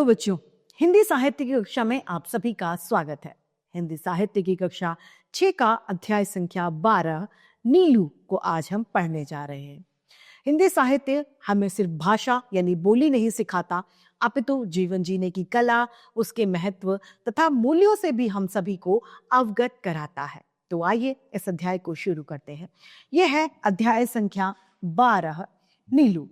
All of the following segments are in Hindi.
बच्चों, हिंदी साहित्य की कक्षा में आप सभी का स्वागत है। हिंदी साहित्य की कक्षा 6 का अध्याय संख्या 12 नीलू को आज हम पढ़ने जा रहे हैं। हिंदी साहित्य हमें सिर्फ भाषा यानी बोली नहीं सिखाता, अपितु जीवन जीने की कला, उसके महत्व तथा मूल्यों से भी हम सभी को अवगत कराता है। तो आइए इस अध्याय को शुरू करते हैं। यह है अध्याय संख्या 12 नीलू।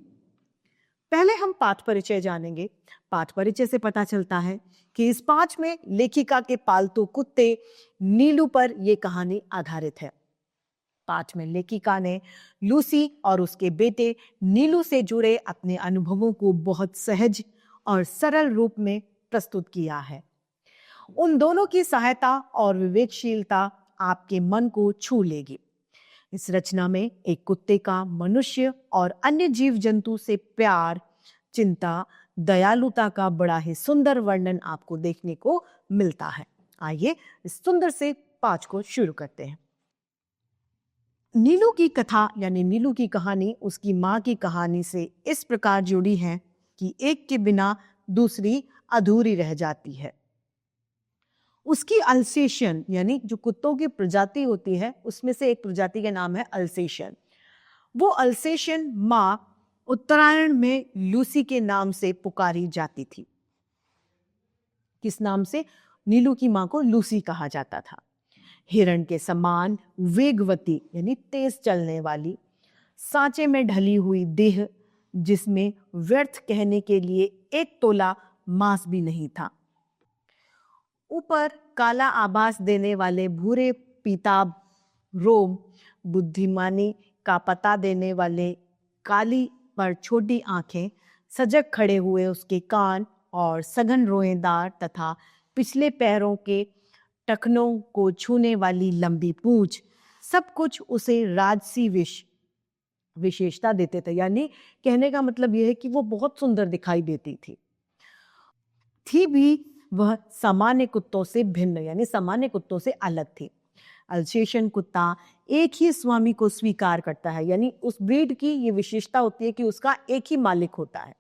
पहले हम पाठ परिचय जानेंगे। पाठ परिचय से पता चलता है कि इस पाठ में लेखिका के पालतू कुत्ते नीलू पर यह कहानी आधारित है। पाठ में लेखिका ने लूसी और उसके बेटे नीलू से जुड़े अपने अनुभवों को बहुत सहज और सरल रूप में प्रस्तुत किया है। उन दोनों की सहायता और विवेकशीलता आपके मन को छू लेगी। इस रचना में एक कुत्ते का मनुष्य और अन्य जीव जंतु से प्यार, चिंता, दयालुता का बड़ा ही सुंदर वर्णन आपको देखने को मिलता है। आइए इस सुंदर से पाठ को शुरू करते हैं। नीलू की कथा यानी नीलू की कहानी उसकी माँ की कहानी से इस प्रकार जुड़ी है कि एक के बिना दूसरी अधूरी रह जाती है। उसकी अल्सेशियन यानी जो कुत्तों की प्रजाति होती है उसमें से एक प्रजाति का नाम है अल्सेशियन। वो अल्सेशियन माँ उत्तरायण में लूसी के नाम से पुकारी जाती थी। किस नाम से? नीलू की माँ को लूसी कहा जाता था। हिरण के समान वेगवती यानी तेज चलने वाली, सांचे में ढली हुई देह जिसमें व्यर्थ कहने के लिए एक तोला मांस भी नहीं था, ऊपर काला आभास देने वाले भूरे पीताभ रोम, बुद्धिमानी का पता देने वाले काली पर छोटी आंखें, सजग खड़े हुए उसके कान और सघन रोएदार तथा पिछले पैरों के टखनों को छूने वाली लंबी पूंछ, सब कुछ उसे राजसी विशेषता देते थे। यानी कहने का मतलब यह है कि वो बहुत सुंदर दिखाई देती थी भी वह सामान्य कुत्तों से भिन्न यानी सामान्य कुत्तों से अलग थी। अल्सेशियन कुत्ता एक ही स्वामी को स्वीकार करता है, यानी उस ब्रीड की ये विशेषता होती है कि उसका एक ही मालिक होता है।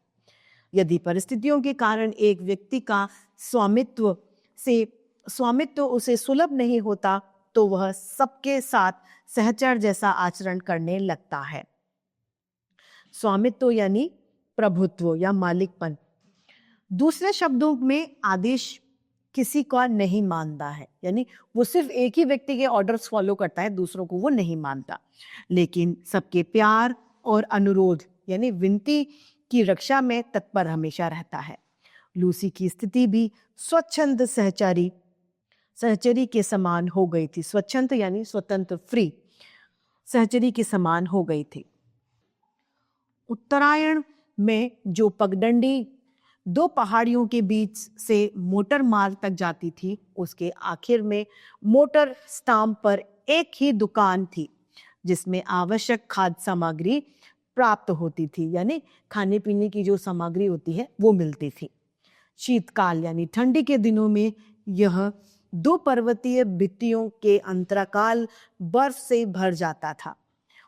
यदि परिस्थितियों के कारण एक व्यक्ति का स्वामित्व उसे सुलभ नहीं होता तो वह सबके साथ सहचर जैसा आचरण करने लगता है। स्वामित्व यानी प्रभुत्व या मालिकपन। दूसरे शब्दों में आदेश किसी का नहीं मानता है, यानी वो सिर्फ एक ही व्यक्ति के ऑर्डर्स फॉलो करता है, दूसरों को वो नहीं मानता, लेकिन सबके प्यार और अनुरोध यानी विनती की रक्षा में तत्पर हमेशा रहता है। लूसी की स्थिति भी स्वच्छंद सहचरी के समान हो गई थी। स्वच्छंद यानी स्वतंत्र, फ्री, सहचरी के समान हो गई थी। उत्तरायण में जो पगडंडी दो पहाड़ियों के बीच से मोटर मार्ग तक जाती थी, उसके आखिर में मोटर स्टाम्प पर एक ही दुकान थी जिसमें आवश्यक खाद्य सामग्री प्राप्त होती थी, यानी खाने पीने की जो सामग्री होती है वो मिलती थी। शीतकाल यानी ठंडी के दिनों में यह दो पर्वतीय भित्तियों के अंतराकाल बर्फ से भर जाता था।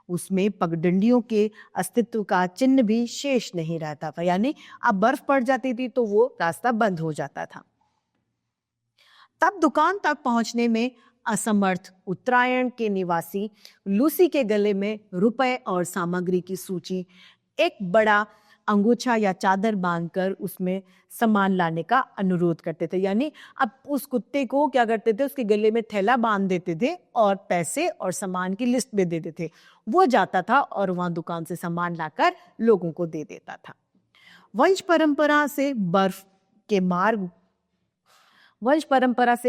उसमें पगडंडियों के अस्तित्व का चिन्ह भी शेष नहीं रहता था, यानी अब बर्फ पड़ जाती थी तो वो रास्ता बंद हो जाता था। तब दुकान तक पहुंचने में असमर्थ उत्तरायण के निवासी लूसी के गले में रुपए और सामग्री की सूची, एक बड़ा अंगूछा या चादर बांधकर उसमें सामान लाने का अनुरोध करते थे। यानी अब उस कुत्ते को क्या करते थे, उसके गले में थैला बांध देते थे और पैसे और सामान की लिस्ट भी दे देते थे। वो जाता था और वहां दुकान से सामान लाकर लोगों को दे देता था। वंश परंपरा से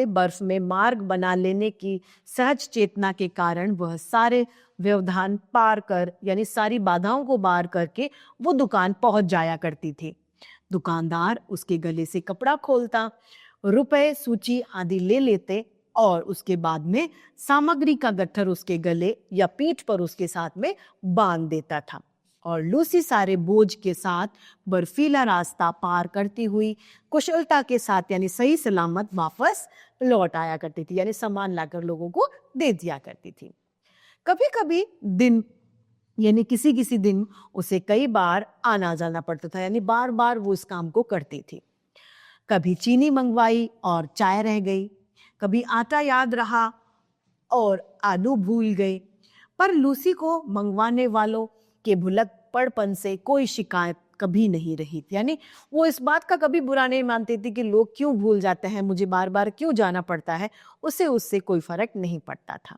बर्फ में मार्ग बना लेने की सहज चेतना के कारण वह सारे व्यवधान पार कर यानी सारी बाधाओं को पार करके वो दुकान पहुंच जाया करती थी। दुकानदार उसके गले से कपड़ा खोलता, रुपए, सूची आदि ले लेते और उसके बाद में सामग्री का गट्ठर उसके गले या पीठ पर उसके साथ में बांध देता था और लूसी सारे बोझ के साथ बर्फीला रास्ता पार करती हुई कुशलता के साथ यानी सही सलामत वापस लौट आया करती थी, यानी सामान लाकर लोगों को दे दिया करती थी। कभी कभी दिन यानी किसी दिन उसे कई बार आना जाना पड़ता था, यानी बार बार वो इस काम को करती थी। कभी चीनी मंगवाई और चाय रह गई, कभी आटा याद रहा और आलू भूल गए। पर लूसी को मंगवाने वालों के भुलक्कड़पन से कोई शिकायत कभी नहीं रही। यानी वो इस बात का कभी बुरा नहीं मानती थी कि लोग क्यों भूल जाते हैं, मुझे बार बार क्यों जाना पड़ता है, उससे कोई फर्क नहीं पड़ता था।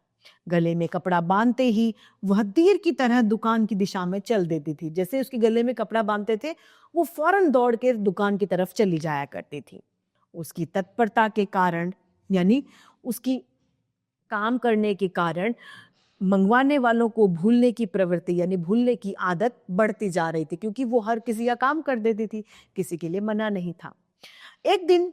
गले में कपड़ा बांधते ही वह तीर की तरह दुकान की दिशा में चल देती थी। जैसे उसके गले में कपड़ा बांधते थे, वो फौरन दौड़ के दुकान की तरफ चली जाया करती थी। उसकी तत्परता के कारण, यानी उसकी काम करने के कारण, मंगवाने वालों को भूलने की प्रवृत्ति यानी भूलने की आदत बढ़ती जा रही थी, क्योंकि वो हर किसी का काम कर देती थी, किसी के लिए मना नहीं था। एक दिन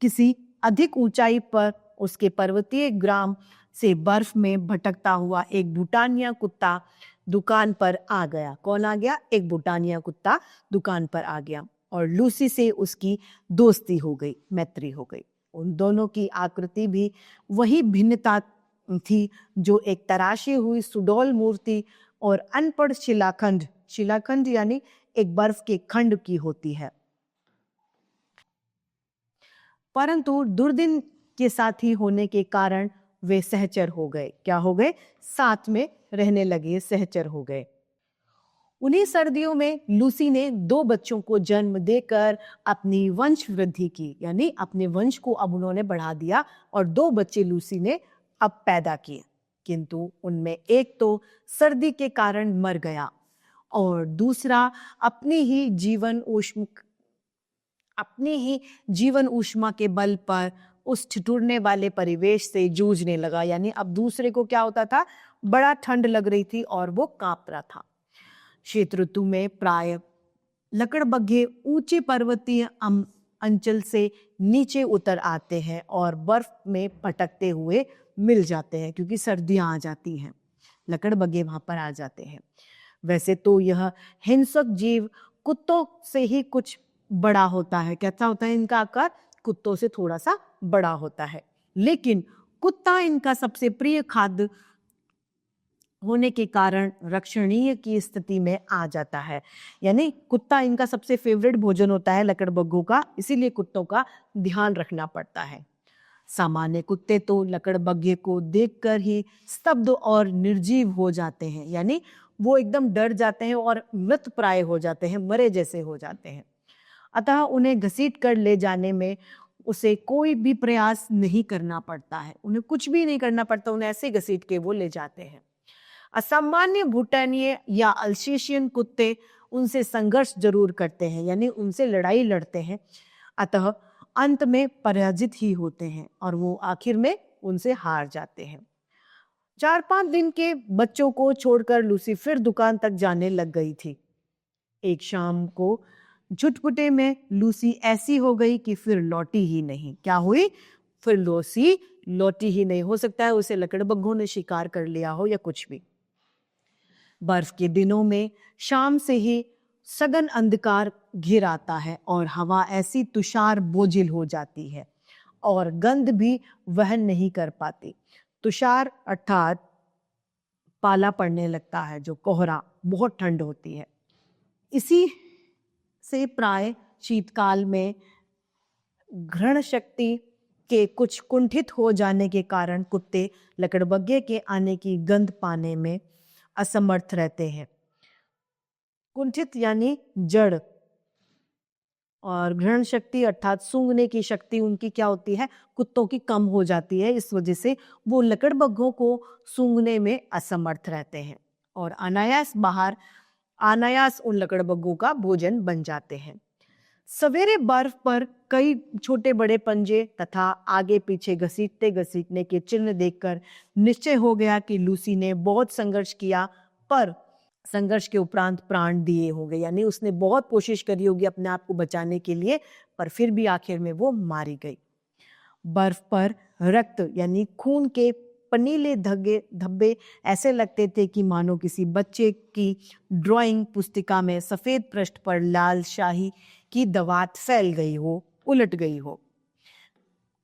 किसी अधिक ऊंचाई पर उसके पर्वतीय ग्राम से बर्फ में भटकता हुआ एक भूटानिया कुत्ता दुकान पर आ गया। कौन आ गया? एक भूटानिया कुत्ता दुकान पर आ गया और लूसी से उसकी दोस्ती हो गई, मैत्री हो गई। उन दोनों की आकृति भी वही भिन्नता थी जो एक तराशी हुई सुडौल मूर्ति और अनपढ़ शिलाखंड यानी एक बर्फ के खंड की होती है। परंतु दुर्दिन के साथी होने के कारण वे सहचर हो गए। क्या हो गए? साथ में रहने लगे, सहचर हो गए। उन्हीं सर्दियों में लूसी ने 2 बच्चों को जन्म देकर अपनी वंश वृद्धि की, यानी अपने वंश को अब उन्होंने बढ़ा दिया और 2 बच्चे लूसी ने अब पैदा किए। किंतु उनमें एक तो सर्दी के कारण मर गया और दूसरा अपनी ही जीवन ऊष्मा के बल पर उस ठिठुरने वाले परिवेश से जूझने लगा। यानी अब दूसरे को क्या होता था? बड़ा ठंड लग रही थी और वो कांप रहा था। शीत ऋतु में प्राय लकड़बग्घे ऊंचे पर्वतीय अंचल से नीचे उतर आते हैं और बर्फ में भटकते हुए मिल जाते हैं, क्योंकि सर्दियां आ जाती हैं, लकड़बग्घे वहां पर आ जाते हैं। वैसे तो यह हिंसक जीव कुत्तों से ही कुछ बड़ा होता है। कैसा होता है इनका आकार? कुत्तों से थोड़ा सा बड़ा होता है, लेकिन कुत्ता इनका सबसे प्रिय खाद्य होने के कारण रक्षणीय की स्थिति में आ जाता है। यानी कुत्ता इनका सबसे फेवरेट भोजन होता है लकड़बग्घों का, इसीलिए कुत्तों का ध्यान रखना पड़ता है। सामान्य कुत्ते तो लकड़बग्घे को देखकर ही स्तब्ध और निर्जीव हो जाते हैं, यानी वो एकदम डर जाते हैं और मृत प्राय हो जाते हैं, मरे जैसे हो जाते हैं। अतः उन्हें घसीट कर ले जाने में उसे कोई भी प्रयास नहीं करना पड़ता है, उन्हें कुछ भी नहीं करना पड़ता, उन्हें ऐसे घसीट के वो ले जाते हैं। असामान्य भूटानीय या अल्सेशियन कुत्ते उनसे संघर्ष जरूर करते हैं, यानी उनसे लड़ाई लड़ते हैं, अतः अंत में पराजित ही होते हैं और वो आखिर में उनसे हार जाते हैं। 4-5 दिन के बच्चों को छोड़कर लूसी फिर दुकान तक जाने लग गई थी। एक शाम को झुटपुटे में लूसी ऐसी हो गई कि फिर लौटी ही नहीं। क्या हुई? फिर लूसी लौटी ही नहीं। हो सकता है उसे लकड़बग्घों ने शिकार कर लिया हो या कुछ भी। बर्फ के दिनों में शाम से ही सघन अंधकार घिर आता है और हवा ऐसी तुषार बोझिल हो जाती है और गंध भी वहन नहीं कर पाती। तुषार अर्थात पाला पड़ने लगता है, जो कोहरा, बहुत ठंड होती है। इसी से प्राय शीतकाल में घ्राण शक्ति के कुछ कुंठित हो जाने के कारण कुत्ते लकड़बग्घे के आने की गंध पाने में असमर्थ रहते हैं। कुंठित यानी जड़, और घ्राण शक्ति अर्थात सूंघने की शक्ति उनकी क्या होती है? कुत्तों की कम हो जाती है। इस वजह से वो लकड़बग्घों को सूंघने में असमर्थ रहते हैं और अनायास उन लकड़बग्घों का भोजन बन जाते हैं। सवेरे बर्फ पर कई छोटे बड़े पंजे तथा आगे पीछे घसीटते घसीटने के चिन्ह देखकर निश्चय हो गया कि लूसी ने बहुत संघर्ष किया, पर संघर्ष के उपरांत प्राण दिए होंगे। यानी उसने बहुत कोशिश करी होगी अपने आप को बचाने के लिए, पर फिर भी आखिर में वो मारी गई। बर्फ पर रक्त यानी खून के पनीले धब्बे ऐसे लगते थे कि मानो किसी बच्चे की ड्राइंग पुस्तिका में सफेद पृष्ठ पर लाल शाही की दवात फैल गई हो, उलट गई हो,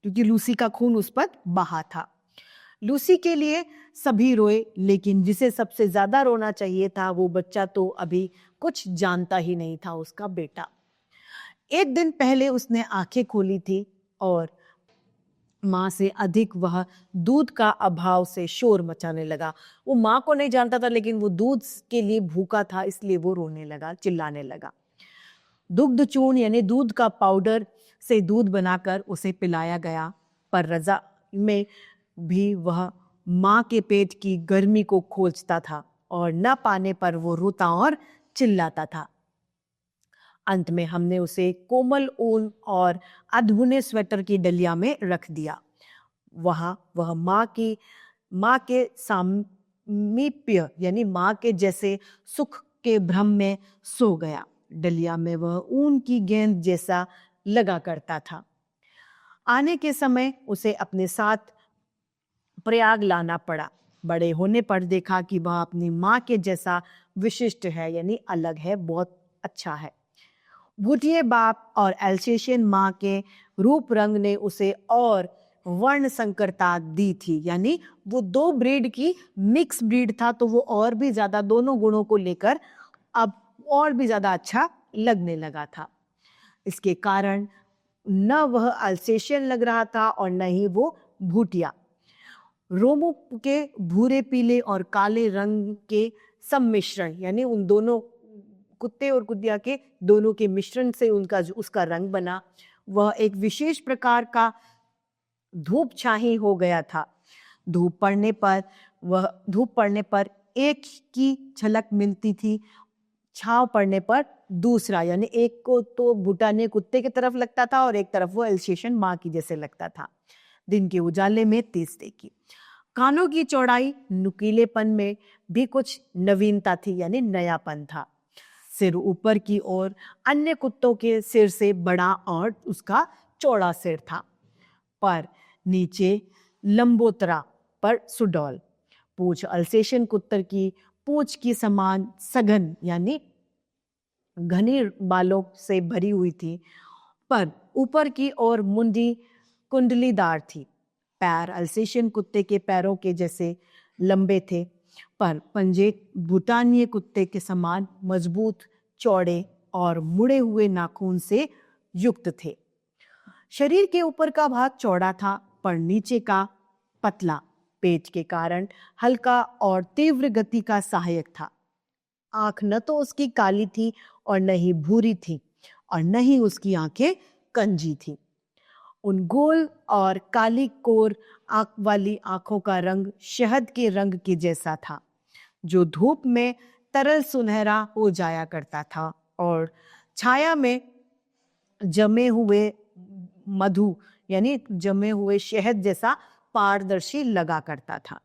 क्योंकि लूसी का खून उस पर बहा था। लूसी के लिए सभी रोए, लेकिन जिसे सबसे ज्यादा रोना चाहिए था वो बच्चा तो अभी कुछ जानता ही नहीं था, उसका बेटा। एक दिन पहले उसने आंखें खोली थी और माँ से अधिक वह दूध का अभाव से शोर मचाने लगा। वो माँ को नहीं जानता था, लेकिन वो दूध के लिए भूखा था, इसलिए वो रोने लगा, चिल्लाने लगा। दुग्ध चूर्ण यानी दूध का पाउडर से दूध बनाकर उसे पिलाया गया, पर रजा में भी वह माँ के पेट की गर्मी को खोजता था और न पाने पर वो रोता और चिल्लाता था। अंत में हमने उसे कोमल ऊन और अधबुने स्वेटर की डलिया में रख दिया। वह माँ के सामीप्य यानी माँ के जैसे सुख के भ्रम में सो गया। डलिया में वह ऊन की गेंद जैसा लगा करता था। आने के समय उसे अपने साथ प्रयाग लाना पड़ा। बड़े होने पर देखा कि वह अपनी माँ के जैसा विशिष्ट है, यानी अलग है, बहुत अच्छा है। भूटिये बाप और एल्सेशियन माँ के रूप रंग ने उसे और वर्ण संकरता दी थी, यानी वो दो ब्रीड की मिक्स ब्रीड था, तो वो और भी ज्यादा दोनों गुणों को लेकर अब और भी ज्यादा अच्छा लगने लगा था। इसके कारण न वह अल्सेशियन लग रहा था और न ही वो भूटिया। रोमों के भूरे, पीले और काले रंग के सम्मिश्रण, यानी उन दोनों कुत्ते और कुतिया के दोनों के मिश्रण से उसका रंग बना। वह एक विशेष प्रकार का धूप छाही हो गया था। धूप पड़ने पर एक की झलक मिलती थी, छांव पड़ने पर दूसरा, यानी एक को तो भूटानी कुत्ते की तरफ लगता था और एक तरफ वो एल्सेशियन माँ की जैसे लगता था। दिन के उजाले में तेज देखी। कानों की चौड़ाई, नुकीलेपन में भी कुछ नवीनता थी, यानी नयापन था। सिर ऊपर की ओर अन्य कुत्तों के सिर से बड़ा और उसका चौड़ा सिर था, पर नीचे लंबोतरा पर सुडौल। पूंछ अल्सेशियन कुत्तर की पूंछ की समान सघन यानी घने बालों से भरी हुई थी, पर ऊपर की ओर मुंडी कुंडलीदार थी। पैर अल्सेशियन कुत्ते के पैरों के जैसे लंबे थे, पर पंजे भूटानीय कुत्ते के समान मजबूत, चौड़े और मुड़े हुए नाखून से युक्त थे। शरीर के ऊपर का भाग चौड़ा था, पर नीचे का पतला, पेट के कारण हल्का और तीव्र गति का सहायक था। आंख न तो उसकी काली थी और न ही भूरी थी, और न ही उसकी आंखें कंजी थी। उन गोल और काली कोर आंख वाली आंखों का रंग शहद के रंग के जैसा था, जो धूप में तरल सुनहरा हो जाया करता था और छाया में जमे हुए मधु यानी जमे हुए शहद जैसा पारदर्शी लगा करता था।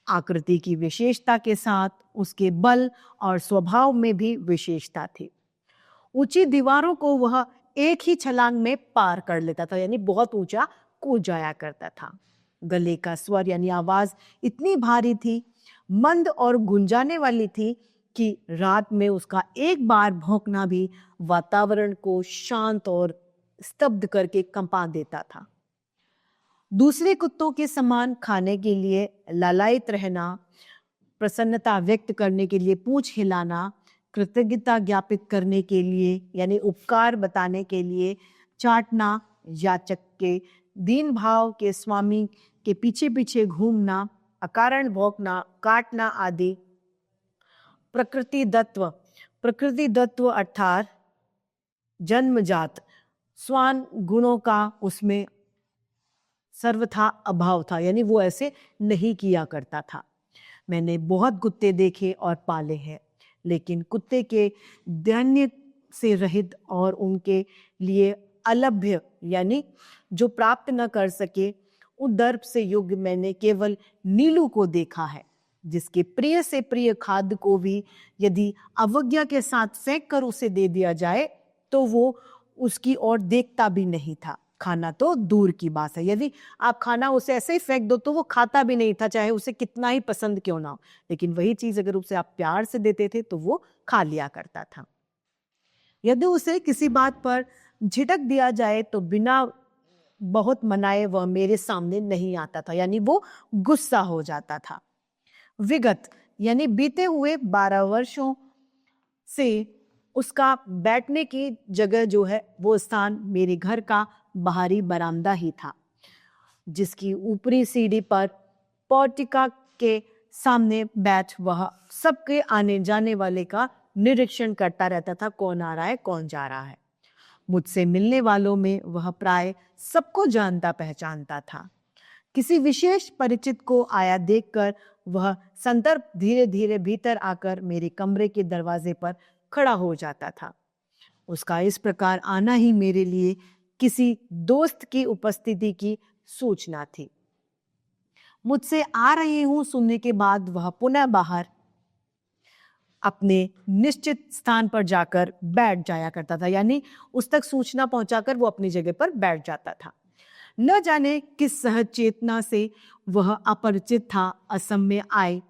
आकृति की विशेषता के साथ उसके बल और स्वभाव में भी विशेषता थी। ऊंची दीवारों को वह एक ही छलांग में पार कर लेता था, यानी बहुत ऊंचा कूद जाया करता था। गले का स्वर यानी आवाज इतनी भारी थी, मंद और गुंजाने वाली थी कि रात में उसका एक बार भौंकना भी वातावरण को शांत और स्तब्ध करके कंपा देता था। दूसरे कुत्तों के समान खाने के लिए लालायित रहना, प्रसन्नता व्यक्त करने के लिए पूंछ हिलाना, कृतज्ञता ज्ञापित करने के लिए यानी उपकार बताने के लिए चाटना, याचक के दीन भाव के स्वामी के पीछे पीछे घूमना, अकारण भौंकना, काटना आदि प्रकृति दत्व अर्थात जन्मजात स्वान गुणों का उसमें सर्वथा अभाव था, यानी वो ऐसे नहीं किया करता था। मैंने बहुत कुत्ते देखे और पाले हैं, लेकिन कुत्ते के दैन्य से रहित और उनके लिए अलभ्य यानी जो प्राप्त न कर सके उदर्प से युक्त मैंने केवल नीलू को देखा है, जिसके प्रिय से प्रिय खाद्य को भी यदि अवज्ञा के साथ फेंक कर उसे दे दिया जाए तो वो उसकी ओर देखता भी नहीं था। खाना तो दूर की बात है, यदि आप खाना उसे ऐसे ही फेंक दो तो वो खाता भी नहीं था, चाहे उसे कितना ही पसंद क्यों ना हो। लेकिन वही चीज अगर उसे आप प्यार से देते थे तो वो खा लिया करता था। यदि उसे किसी बात पर झिटक दिया जाए तो बिना बहुत मनाए वह मेरे सामने नहीं आता था, यानी वो गुस्सा हो जाता था। विगत यानी बीते हुए 12 वर्षों से उसका बैठने की जगह जो है वो स्थान मेरे घर का बाहरी बरामदा ही था, जिसकी ऊपरी सीढ़ी पर पोर्टिका के सामने बैठ वह सबके आने जाने वाले का निरीक्षण करता रहता था, कौन आ रहा है कौन जा रहा है। मुझसे मिलने वालों में वह प्राय सबको जानता पहचानता था। किसी विशेष परिचित को आया देखकर वह संदर्भ धीरे धीरे भीतर आकर मेरे कमरे के दरवाजे पर खड़ा हो जाता था। उसका इस प्रकार आना ही मेरे लिए किसी दोस्त की उपस्थिति की सूचना थी। मुझसे आ रही हूं सुनने के बाद वह पुनः बाहर अपने निश्चित स्थान पर जाकर बैठ जाया करता था, यानी उस तक सूचना पहुंचाकर वो अपनी जगह पर बैठ जाता था। न जाने किस सहज चेतना से वह अपरिचित था असम्य आए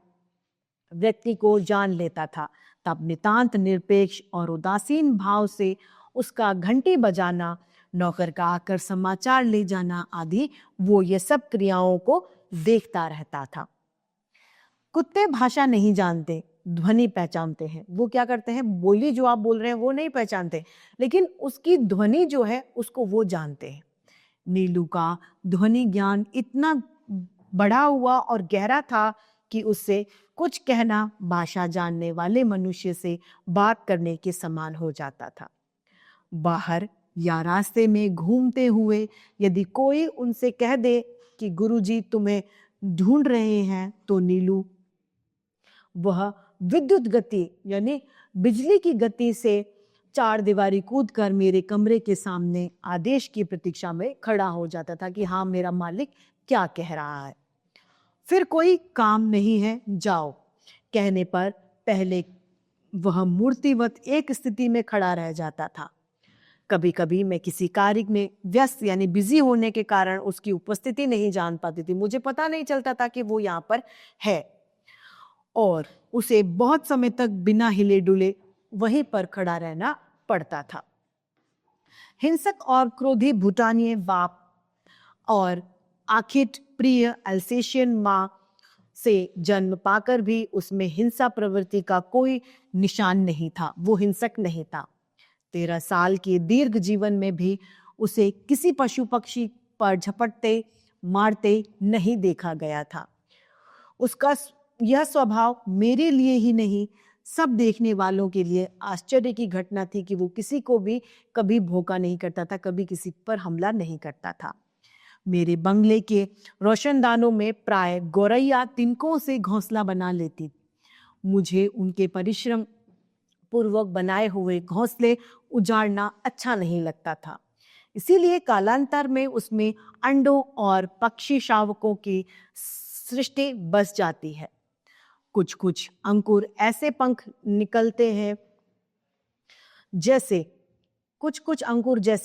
व्यक्ति को जान लेता था, तब नितांत निरपेक्ष और उदासीन भाव से उसका घंटी बजाना, नौकर का आकर समाचार ले जाना आदि वो ये सब क्रियाओं को देखता रहता था। कुत्ते भाषा नहीं जानते, ध्वनि पहचानते हैं। वो क्या करते हैं, बोली जो आप बोल रहे हैं वो नहीं पहचानते, लेकिन उसकी ध्वनि जो है उसको वो जानते हैं। नीलू का ध्वनि ज्ञान इतना बढ़ा हुआ और गहरा था कि उससे कुछ कहना भाषा जानने वाले मनुष्य से बात करने के समान हो जाता था। बाहर या रास्ते में घूमते हुए यदि कोई उनसे कह दे कि गुरुजी तुम्हें ढूंढ रहे हैं, तो नीलू वह विद्युत गति यानी बिजली की गति से चार दीवारी कूद कर मेरे कमरे के सामने आदेश की प्रतीक्षा में खड़ा हो जाता था कि हाँ, मेरा मालिक क्या कह रहा है। फिर कोई काम नहीं है, जाओ कहने पर पहले वह मूर्तिवत एक स्थिति में खड़ा रह जाता था। कभी कभी मैं किसी कार्य में व्यस्त यानी बिजी होने के कारण उसकी उपस्थिति नहीं जान पाती थी। मुझे पता नहीं चलता था कि वो यहाँ पर है, और उसे बहुत समय तक बिना हिले डुले वहीं पर खड़ा रहना पड़ता था। हिंसक और क्रोधी भूटानीय बाप और आखिर प्रिय अल्सेशियन माँ से जन्म पाकर भी उसमें हिंसा प्रवृत्ति का कोई निशान नहीं था। वो हिंसक नहीं था। 13 साल के दीर्घ जीवन में भी उसे किसी पशु पक्षी पर झपटते मारते नहीं देखा गया था। उसका यह स्वभाव मेरे लिए ही नहीं, सब देखने वालों के लिए आश्चर्य की घटना थी कि वो किसी को भी कभी भोका नहीं करता था, कभी किसी पर हमला नहीं करता था। मेरे बंगले के रोशनदानों में प्राय गौरैया तिनकों से घोंसला बना लेती। मुझे उनके परिश्रम पूर्वक बनाए हुए घोंसले उजाड़ना अच्छा नहीं लगता था। इसीलिए कालांतर में उसमें अंडों और पक्षी शावकों की सृष्टि बस जाती है। कुछ कुछ अंकुर ऐसे पंख निकलते हैं जैसे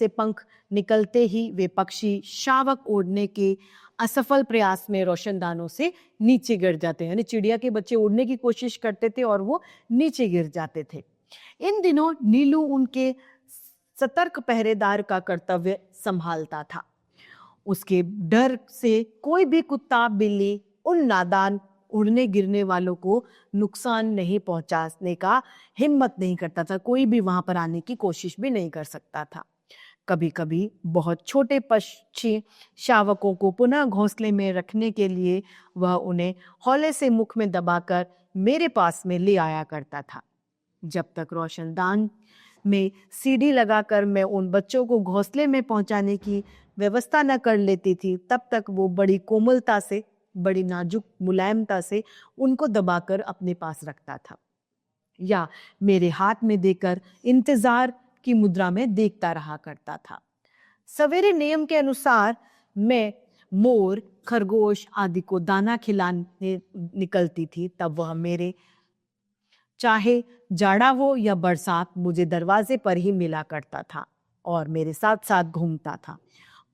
पंख निकलते ही वे पक्षी शावक उड़ने के असफल प्रयास में रोशनदानों से नीचे गिर जाते हैं। यानी चिड़िया के बच्चे उड़ने की कोशिश करते थे और वो नीचे गिर जाते थे। इन दिनों नीलू उनके सतर्क पहरेदार का कर्तव्य संभालता था। उसके डर से कोई भी कुत्ता बिल्ली उन नादान उड़ने गिरने वालों को नुकसान नहीं पहुंचाने का हिम्मत नहीं करता था। कोई भी वहां पर आने की कोशिश भी नहीं कर सकता था। कभी कभी बहुत छोटे पक्षी शावकों को पुनः घोंसले में रखने के लिए वह उन्हें हौले से मुख में दबाकर मेरे पास में ले आया करता था। जब तक रोशनदान में सीढ़ी लगाकर मैं उन बच्चों को घोंसले में पहुंचाने की व्यवस्था न कर लेती थी, तब तक वो बड़ी कोमलता से, बड़ी नाजुक मुलायमता से उनको दबाकर अपने पास रखता था या मेरे हाथ में देकर इंतजार की मुद्रा में देखता रहा करता था। सवेरे नियम के अनुसार मैं मोर, खरगोश आदि को दाना खिलाने निकलती थी। तब वह मेरे चाहे जाड़ा हो या बरसात मुझे दरवाजे पर ही मिला करता था और मेरे साथ साथ घूमता था।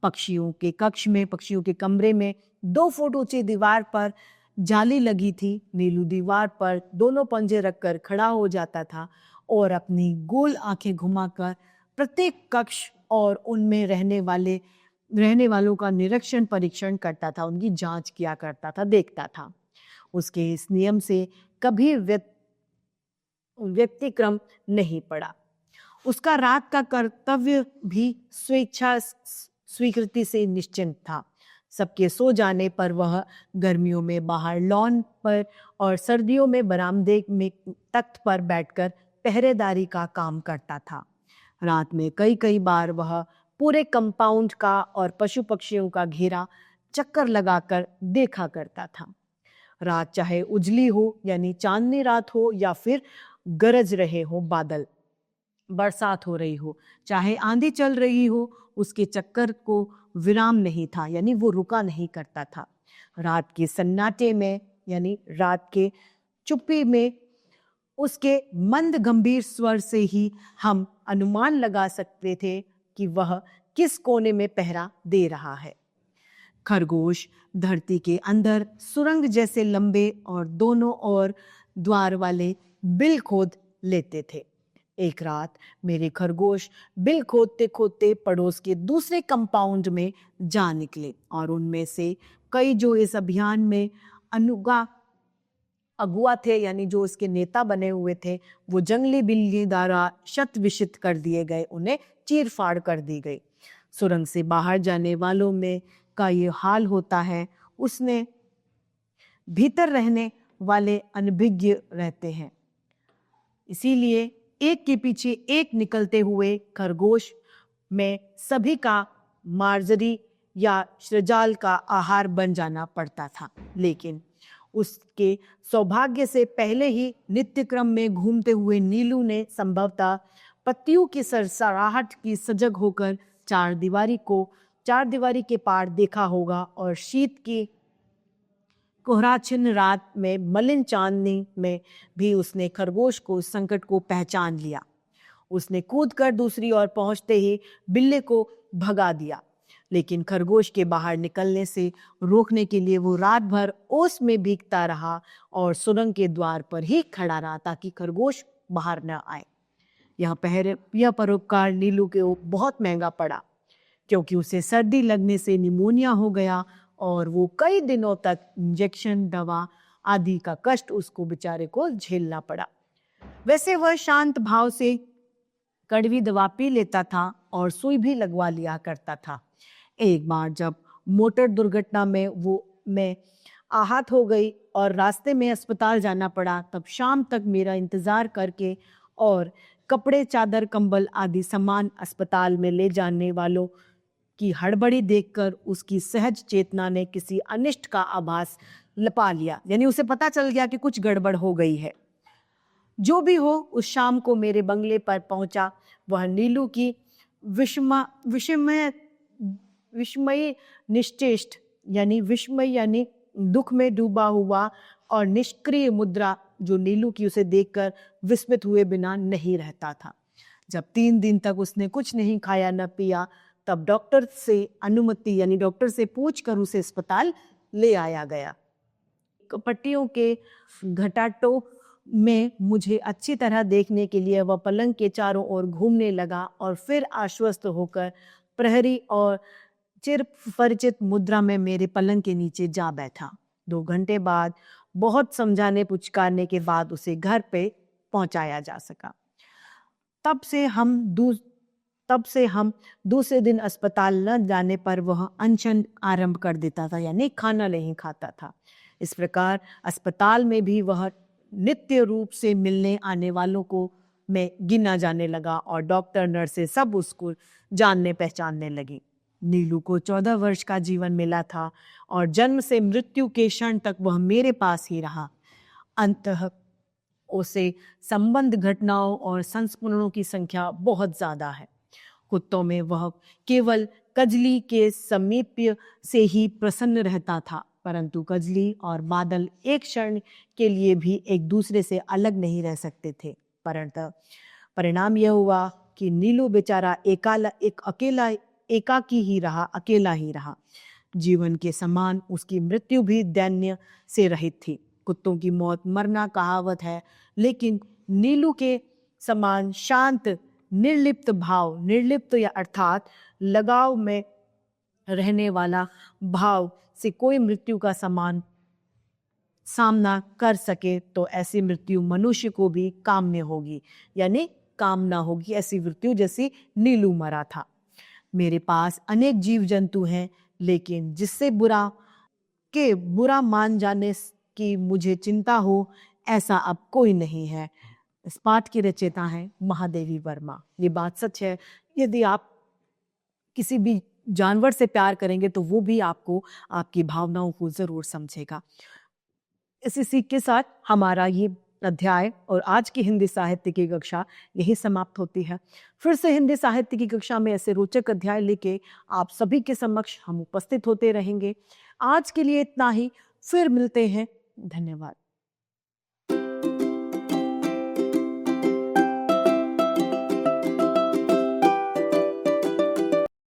पक्षियों के कमरे में 2 फुट ऊंची दीवार पर जाली लगी थी। नीलू दीवार पर दोनों पंजे रखकर खड़ा हो जाता था और अपनी गोल आंखें घुमाकर प्रत्येक कक्ष और उनमें रहने वालों का निरीक्षण परीक्षण करता था, उनकी जांच किया करता था, देखता था। उसके इस नियम से कभी व्यतिक्रम नहीं पड़ा। उसका रात का कर्तव्य भी स्वेच्छा स्वीकृति से निश्चिंत था। सबके सो जाने पर वह गर्मियों में बाहर लॉन पर और सर्दियों में बरामदे में तख्त पर बैठकर पहरेदारी का काम करता था। रात में कई कई बार वह पूरे कंपाउंड का और पशु पक्षियों का घेरा चक्कर लगाकर देखा करता था। रात चाहे उजली हो यानी चांदनी रात हो या फिर गरज रहे हो बादल, बरसात हो रही हो, चाहे आंधी चल रही हो, उसके चक्कर को विराम नहीं था, यानी वो रुका नहीं करता था। रात के सन्नाटे में यानी रात के चुप्पी में उसके मंद गंभीर स्वर से ही हम अनुमान लगा सकते थे कि वह किस कोने में पहरा दे रहा है। खरगोश धरती के अंदर सुरंग जैसे लंबे और दोनों ओर द्वार वाले बिल खोद लेते थे। एक रात मेरे खरगोश बिल खोदते खोदते पड़ोस के दूसरे कंपाउंड में जा निकले और उनमें से कई जो इस अभियान में अगुआ थे यानी जो इसके नेता बने हुए थे, वो जंगली बिल्ली द्वारा शत विशित कर दिए गए, उन्हें चीर फाड़ कर दी गई। सुरंग से बाहर जाने वालों में का ये हाल होता है, उसने भीतर रहने वाले अनभिज्ञ रहते हैं, इसीलिए एक के पीछे एक निकलते हुए खरगोश में सभी का मार्जरी या श्रजाल का आहार बन जाना पड़ता था। लेकिन उसके सौभाग्य से पहले ही नित्य क्रम में घूमते हुए नीलू ने संभवतः पत्तियों की सरसराहट की सजग होकर चार दीवारी के पार देखा होगा और शीत की कोहराछिन्न रात में मलिन चांदनी में भी उसने खरगोश को संकट को पहचान लिया। उसने कूदकर दूसरी ओर पहुंचते ही बिल्ली को भगा दिया, लेकिन खरगोश के बाहर निकलने से रोकने के लिए वो रात भर ओस में भीगता रहा और सुरंग के द्वार पर ही खड़ा रहा ताकि खरगोश बाहर न आए। यह परोपकार नीलू को बहुत महंगा पड़ा, क्योंकि उसे सर्दी लगने से निमोनिया हो गया और वो कई दिनों तक इंजेक्शन, दवा आदि का कष्ट उसको बेचारे को झेलना पड़ा। वैसे वह शांत भाव से कड़वी दवा पी लेता था और सुई भी लगवा लिया करता था। एक बार जब मोटर दुर्घटना में मैं आहत हो गई और रास्ते में अस्पताल जाना पड़ा, तब शाम तक मेरा इंतजार करके और कपड़े, चादर, कंबल आदि सामान अस्पताल में ले जाने वालों की हड़बड़ी देखकर उसकी सहज चेतना ने किसी अनिष्ट का आभास लपा लिया, यानी उसे पता चल गया कि कुछ गड़बड़ हो गई है। जो भी हो, उस शाम को मेरे बंगले पर पहुंचा वह नीलू की विस्मयी निश्चेष्ट यानी विस्मय यानी दुख में डूबा हुआ और निष्क्रिय मुद्रा जो नीलू की उसे देखकर विस्मित हुए बिना नहीं रहता था। जब 3 दिन तक उसने कुछ नहीं खाया न पिया, तब डॉक्टर से पूछकर उसे अस्पताल ले आया गया। पट्टियों के घटाटों में मुझे अच्छी तरह देखने के लिए वह पलंग के चारों ओर घूमने लगा और फिर आश्वस्त होकर प्रहरी और चिर परिचित मुद्रा में मेरे पलंग के नीचे जा बैठा। 2 घंटे बाद बहुत समझाने पुचकारने के बाद उसे घर पे पहुंचाया जा सका। तब से हम दूसरे दिन अस्पताल न जाने पर वह अनशन आरंभ कर देता था, यानी खाना नहीं खाता था। इस प्रकार अस्पताल में भी वह नित्य रूप से मिलने आने वालों को मैं गिना जाने लगा और डॉक्टर, नर्सें सब उसको जानने पहचानने लगी। नीलू को 14 वर्ष का जीवन मिला था और जन्म से मृत्यु के क्षण तक वह मेरे पास ही रहा। अंततः उसे संबंध, घटनाओं और संस्मरणों की संख्या बहुत ज्यादा है। कुत्तों में वह केवल कजली के समीप्य से ही प्रसन्न रहता था, परंतु कजली और बादल एक क्षण के लिए भी एक दूसरे से अलग नहीं रह सकते थे। परिणाम यह हुआ कि नीलू बेचारा एकाकी ही रहा, अकेला ही रहा। जीवन के समान उसकी मृत्यु भी दैन्य से रहित थी। कुत्तों की मौत मरना कहावत है, लेकिन नीलू के समान शांत, निर्लिप्त या अर्थात लगाव में रहने वाला भाव से कोई मृत्यु का सामना कर सके तो ऐसी मृत्यु मनुष्य को भी काम्य होगी, यानी काम ना होगी, ऐसी मृत्यु जैसी नीलू मरा था। मेरे पास अनेक जीव जंतु हैं, लेकिन जिससे बुरा मान जाने की मुझे चिंता हो, ऐसा अब कोई नहीं है। इस पाठ की रचयिता हैं महादेवी वर्मा। ये बात सच है, यदि आप किसी भी जानवर से प्यार करेंगे तो वो भी आपको, आपकी भावनाओं को जरूर समझेगा। इसी सीख के साथ हमारा ये अध्याय और आज की हिंदी साहित्य की कक्षा यही समाप्त होती है। फिर से हिंदी साहित्य की कक्षा में ऐसे रोचक अध्याय लेके आप सभी के समक्ष हम उपस्थित होते रहेंगे। आज के लिए इतना ही, फिर मिलते हैं। धन्यवाद।